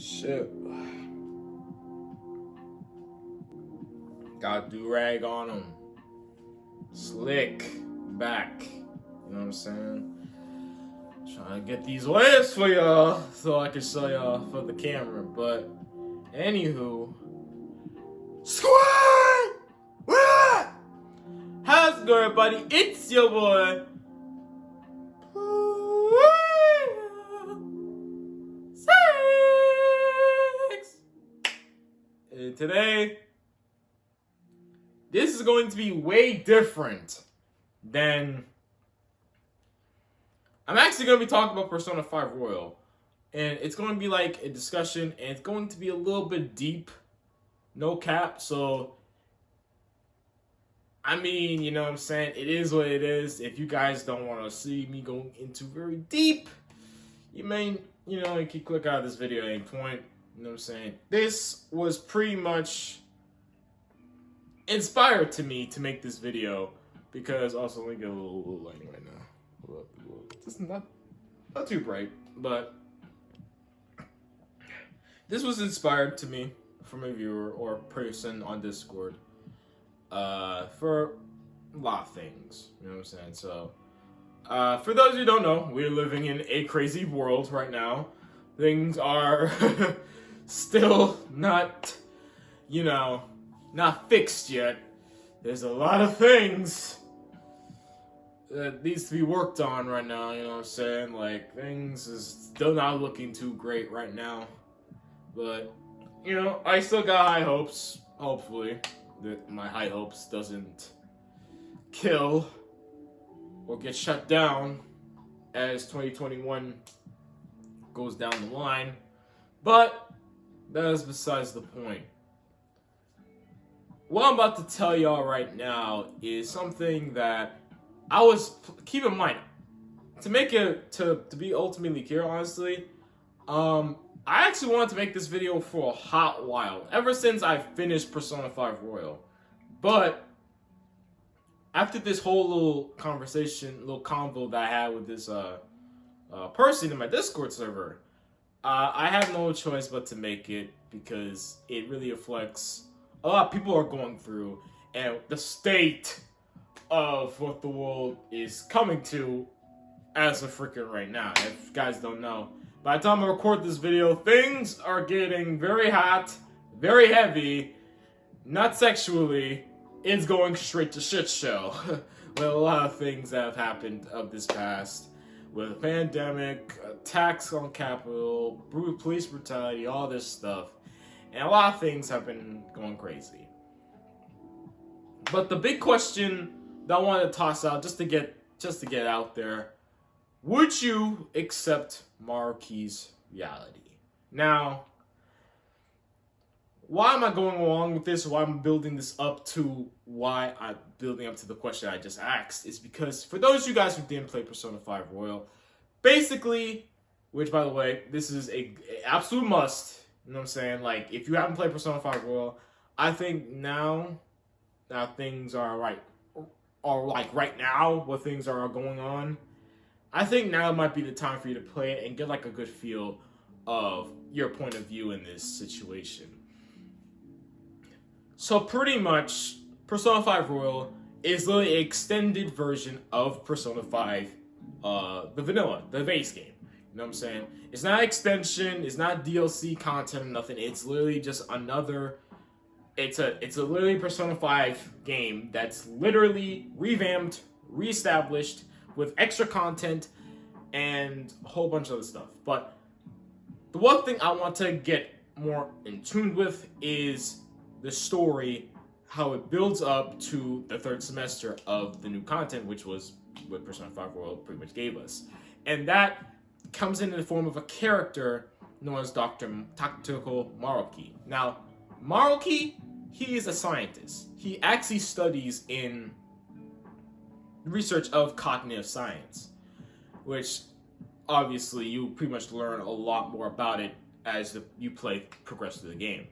Shit. Got do-rag on him. Slick back. You know what I'm saying? Trying to get these waves for y'all so I can show y'all for the camera. But, anywho. Squad! What? How's it going, everybody? It's your boy. And today, this is going to be way different than... I'm actually going to be talking about Persona 5 Royal. And it's going to be like a discussion, and it's going to be a little bit deep. No cap, so... I mean, you know what I'm saying? It is what it is. If you guys don't want to see me going into very deep, you may, you can click out of this video at any point. You know what I'm saying? This was pretty much inspired to me to make this video because also let me get a little lighting right now. It's not too bright, but this was inspired to me from a viewer or person on Discord for a lot of things. You know what I'm saying? So for those who don't know, we're living in a crazy world right now. Things are still not, not fixed yet. There's a lot of things that needs to be worked on right now, you know what I'm saying? Like, things is still not looking too great right now. But, I still got high hopes, hopefully, that my high hopes doesn't kill or get shut down as 2021 goes down the line. But that is besides the point. What I'm about to tell y'all right now is something that keep in mind, to make it, to be ultimately clear, honestly, I actually wanted to make this video for a hot while, ever since I finished Persona 5 Royal. But after this whole little conversation, little convo that I had with this person in my Discord server, I have no choice but to make it because it really reflects a lot of people are going through and the state of what the world is coming to as of freaking right now. If you guys don't know, by the time I record this video, things are getting very hot, very heavy, not sexually. It's going straight to shit show with a lot of things that have happened of this past. With a pandemic, attacks on Capitol, police brutality, all this stuff. And a lot of things have been going crazy. But the big question that I want to toss out, just to get out there, would you accept Maruki's reality? Now, why am I going along with this? Why I'm building this up to why I'm building up to the question I just asked is because for those of you guys who didn't play Persona 5 Royal, basically, which by the way, this is a absolute must. You know what I'm saying? Like, if you haven't played Persona 5 Royal, I think now things are right now, what things are going on. I think now might be the time for you to play it and get like a good feel of your point of view in this situation. So pretty much, Persona 5 Royal is literally an extended version of Persona 5, the vanilla, the base game. You know what I'm saying? It's not extension, it's not DLC content or nothing. It's literally just another. It's a literally Persona 5 game that's literally revamped, reestablished with extra content and a whole bunch of other stuff. But the one thing I want to get more in tune with is the story, how it builds up to the third semester of the new content, which was what Persona 5 Royal pretty much gave us. And that comes in the form of a character known as Dr. Tactical Maruki. Now, Maruki, he is a scientist. He actually studies in research of cognitive science, which obviously you pretty much learn a lot more about it as you progress through the game.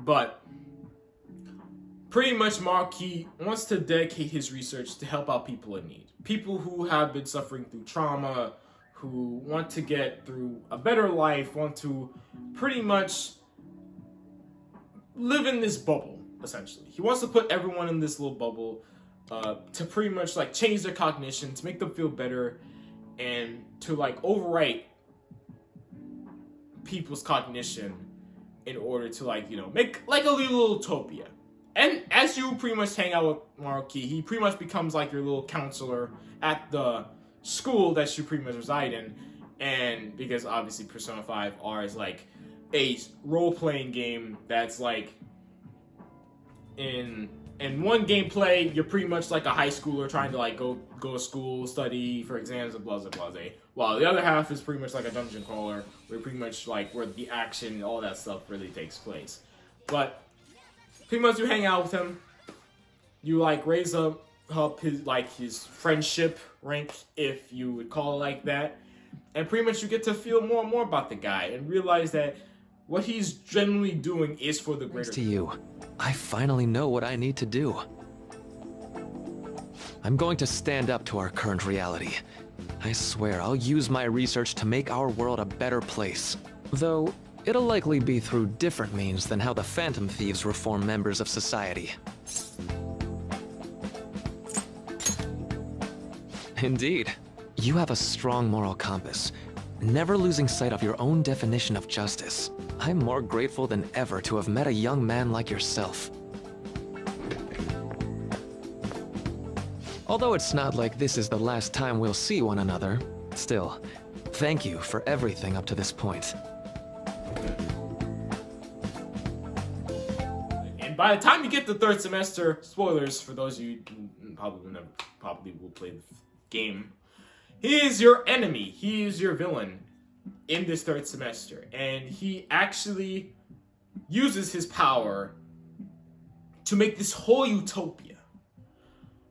But pretty much Maruki wants to dedicate his research to help out people in need. People who have been suffering through trauma, who want to get through a better life, want to pretty much live in this bubble, essentially. He wants to put everyone in this little bubble to pretty much like change their cognition, to make them feel better, and to like overwrite people's cognition in order to like, you know, make like a little utopia. And as you pretty much hang out with Maruki, he pretty much becomes like your little counselor at the school that you pretty much reside in. And because obviously Persona 5 R is like a role-playing game that's like in one gameplay, you're pretty much like a high schooler trying to like go to school, study for exams, and blah blah blah. While the other half is pretty much like a dungeon crawler, where pretty much like where the action and all that stuff really takes place. But pretty much you hang out with him, you like raise up his friendship rank, if you would call it like that, and pretty much you get to feel more and more about the guy and realize that what he's genuinely doing is for the greater good. Thanks to you, I finally know what I need to do. I'm going to stand up to our current reality. I swear I'll use my research to make our world a better place. Though, it'll likely be through different means than how the Phantom Thieves reform members of society. Indeed. You have a strong moral compass, never losing sight of your own definition of justice. I'm more grateful than ever to have met a young man like yourself. Although it's not like this is the last time we'll see one another, still, thank you for everything up to this point. And by the time you get to third semester, spoilers for those of you who probably will play the game, he is your enemy. He is your villain in this third semester. And he actually uses his power to make this whole utopia.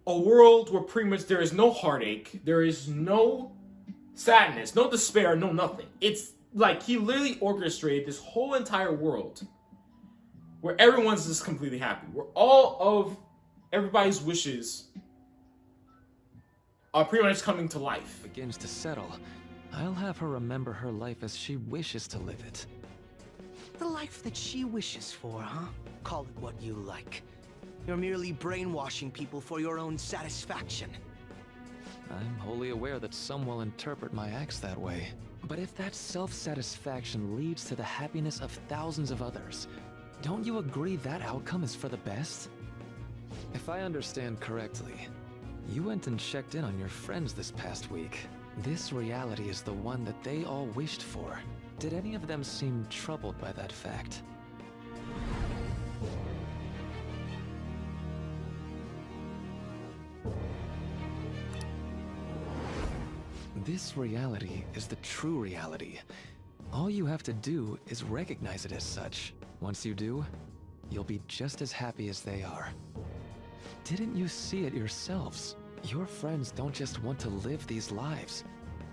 A world where pretty much there is no heartache, there is no sadness, no despair, no nothing. It's like he literally orchestrated this whole entire world where everyone's just completely happy. Where all of everybody's wishes are pretty much coming to life. Begins to settle. I'll have her remember her life as she wishes to live it. The life that she wishes for, huh? Call it what you like. You're merely brainwashing people for your own satisfaction. I'm wholly aware that some will interpret my acts that way. But if that self-satisfaction leads to the happiness of thousands of others, don't you agree that outcome is for the best? If I understand correctly, you went and checked in on your friends this past week. This reality is the one that they all wished for. Did any of them seem troubled by that fact? This reality is the true reality. All you have to do is recognize it as such. Once you do, you'll be just as happy as they are. Didn't you see it yourselves? Your friends don't just want to live these lives.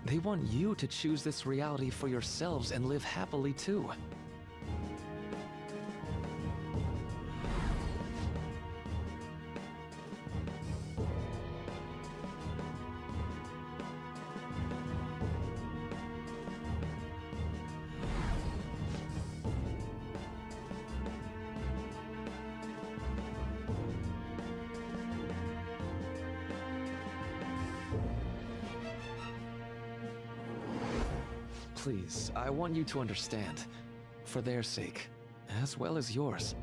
They want you to choose this reality for yourselves and live happily too. Please, I want you to understand. For their sake, as well as yours.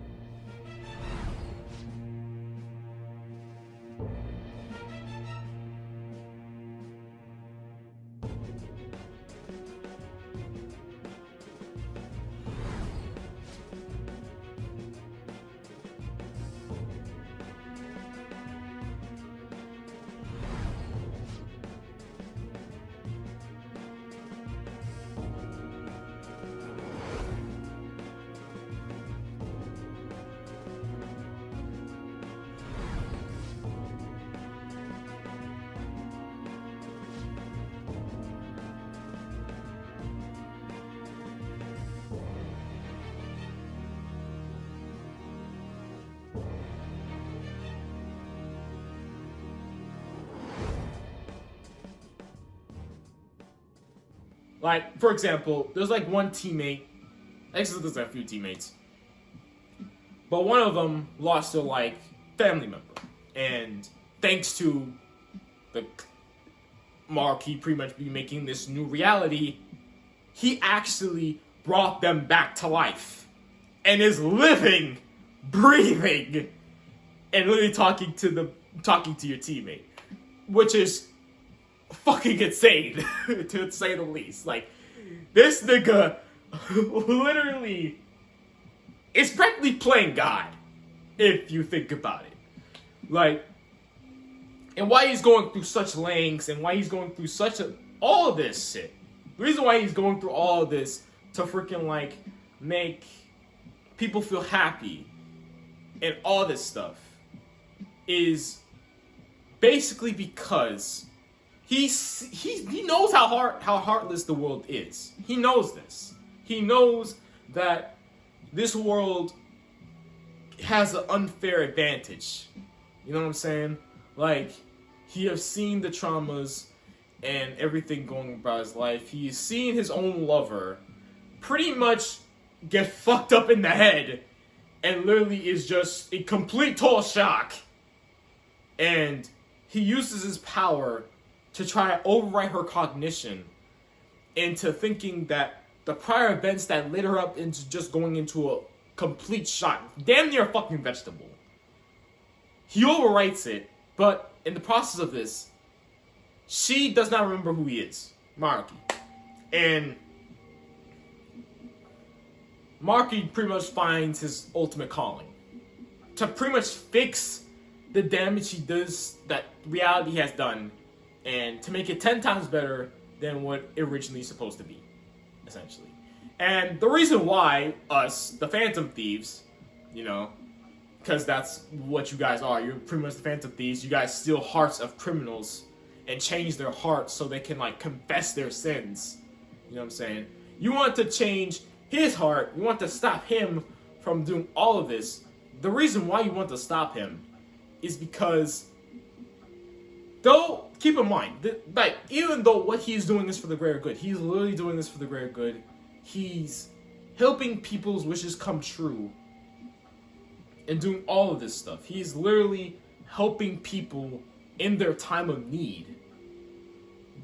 Like, for example, there's like one teammate Exodus does have a few teammates. But one of them lost their, like, family member. And thanks to the Maruki pretty much be making this new reality, he actually brought them back to life. And is living, breathing, and literally talking to your teammate. Which is fucking insane, to say the least. Like, this nigga literally is practically playing God, if you think about it. Like, and why he's going through such lengths, and why he's going through all of this shit. The reason why he's going through all of this to freaking, like, make people feel happy and all this stuff is basically because he knows how heartless the world is. He knows this. He knows that this world has an unfair advantage. You know what I'm saying? Like, he has seen the traumas and everything going about his life. He's seen his own lover pretty much get fucked up in the head and literally is just in complete total shock. And he uses his power to try to override her cognition into thinking that the prior events that lit her up into just going into a complete shock, damn near a fucking vegetable. He overwrites it, but in the process of this, she does not remember who he is, Maruki. And Maruki pretty much finds his ultimate calling. To pretty much fix the damage he does, that reality has done, and to make it 10 times better than what it originally supposed to be, essentially. And the reason why us, the Phantom Thieves, you know, because that's what you guys are. You're pretty much the Phantom Thieves. You guys steal hearts of criminals and change their hearts so they can, like, confess their sins. You know what I'm saying? You want to change his heart. You want to stop him from doing all of this. The reason why you want to stop him is because, though, keep in mind, like, even though what he's doing is for the greater good, he's literally doing this for the greater good. He's helping people's wishes come true and doing all of this stuff. He's literally helping people in their time of need.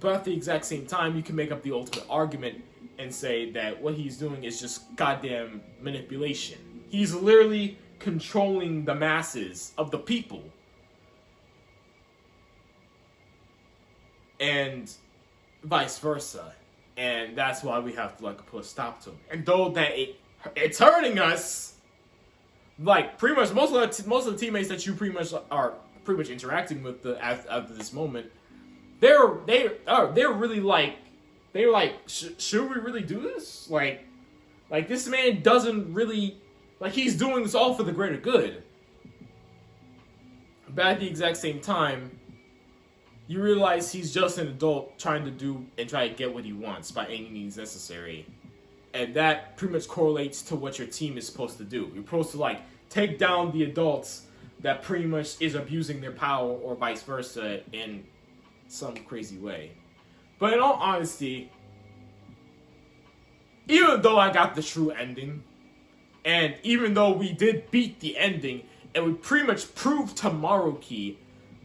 But at the exact same time, you can make up the ultimate argument and say that what he's doing is just goddamn manipulation. He's literally controlling the masses of the people. And vice versa. And that's why we have to, like, put a stop to him. And though that it's hurting us, like, pretty much most of the teammates that you pretty much are pretty much interacting with after this moment, they're really like, they're like, should we really do this? Like this man doesn't really, like, he's doing this all for the greater good. But at the exact same time, you realize he's just an adult trying to do and try to get what he wants by any means necessary. And that pretty much correlates to what your team is supposed to do. You're supposed to, like, take down the adults that pretty much is abusing their power, or vice versa, in some crazy way. But in all honesty, even though I got the true ending, and even though we did beat the ending, and we pretty much proved to Maruki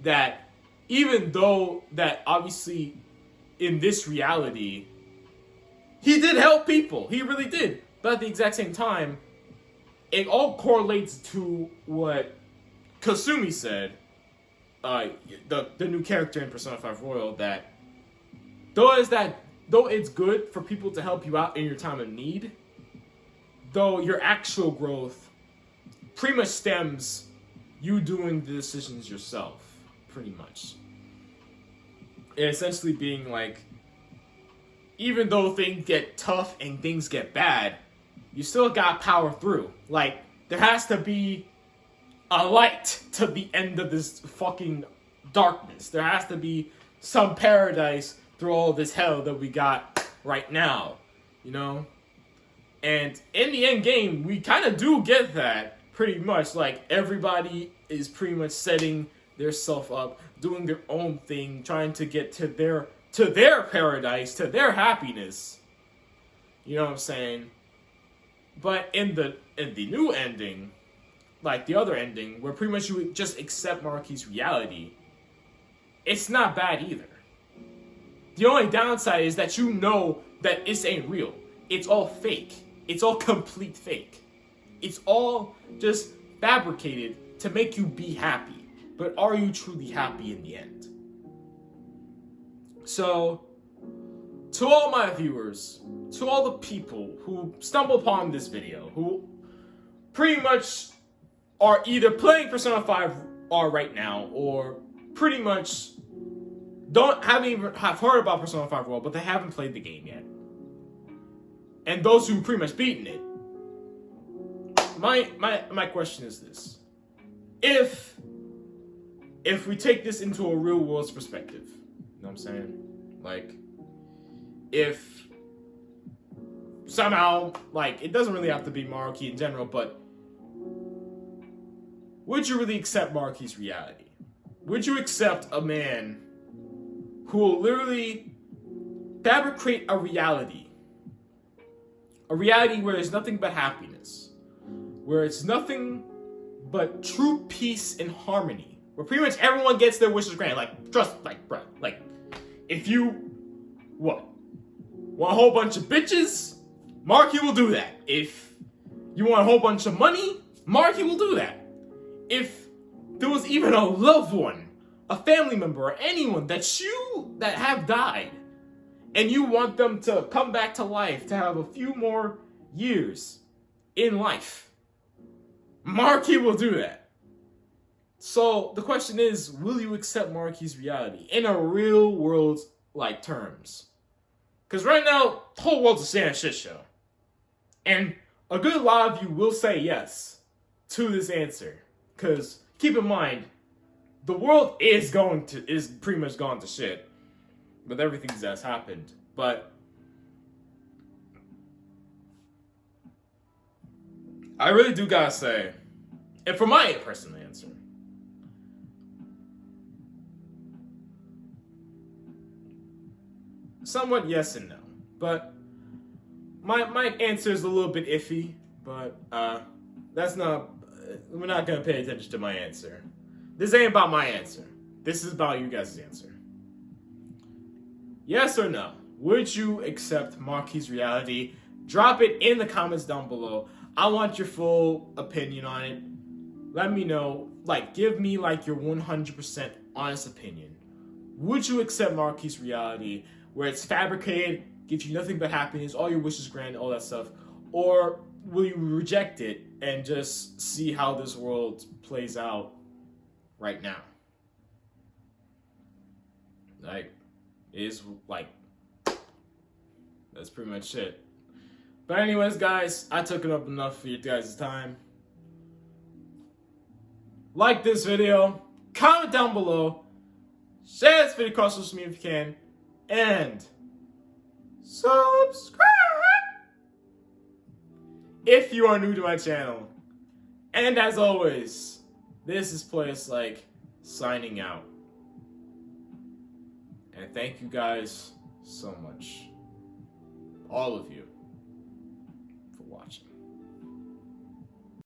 that even though that obviously in this reality, he did help people. He really did. But at the exact same time, it all correlates to what Kasumi said, the new character in Persona 5 Royal, that though it's good for people to help you out in your time of need, though your actual growth pretty much stems you doing the decisions yourself, pretty much. And essentially being like, even though things get tough and things get bad, you still got power through. Like, there has to be a light to the end of this fucking darkness. There has to be some paradise through all this hell that we got right now, you know? And in the end game, we kind of do get that, pretty much. Like, everybody is pretty much setting their self up, doing their own thing, trying to get to their paradise, to their happiness. You know what I'm saying? But in the new ending, like the other ending, where pretty much you just accept Maruki's reality, it's not bad either. The only downside is that you know that this ain't real. It's all fake. It's all complete fake. It's all just fabricated to make you be happy. But are you truly happy in the end? So, to all my viewers, to all the people who stumble upon this video, who pretty much are either playing Persona 5 R right now, or pretty much haven't even heard about Persona 5 Royal, but they haven't played the game yet. And those who pretty much beaten it. My question is this. If we take this into a real world's perspective, you know what I'm saying? Like, if somehow, like, it doesn't really have to be Maruki in general, but would you really accept Maruki's reality? Would you accept a man who will literally fabricate a reality where there's nothing but happiness, where it's nothing but true peace and harmony, where pretty much everyone gets their wishes granted? Like, trust, like, bro, like, if you, what, want a whole bunch of bitches, Maruki will do that. If you want a whole bunch of money, Maruki will do that. If there was even a loved one, a family member, or anyone that have died, and you want them to come back to life, to have a few more years in life, Maruki will do that. So the question is, will you accept Maruki's reality in a real world like terms? Because right now, the whole world's a standing shit show. And a good lot of you will say yes to this answer. Because keep in mind, the world is pretty much gone to shit with everything that's happened. But I really do gotta say, and for my personal answer, somewhat yes and no. But my answer is a little bit iffy, but we're not gonna pay attention to my answer. This ain't about my answer. This is about you guys' answer. Yes or no? Would you accept Maruki's reality? Drop it in the comments down below. I want your full opinion on it. Let me know. Like, give me like your 100% honest opinion. Would you accept Maruki's reality, where it's fabricated, gives you nothing but happiness, all your wishes granted, all that stuff? Or will you reject it and just see how this world plays out right now? Like, that's pretty much it. But anyways, guys, I took it up enough for you guys' time. Like this video, comment down below, share this video across social media if you can, and subscribe if you are new to my channel. And as always, this is Players Like signing out. And thank you guys so much. All of you.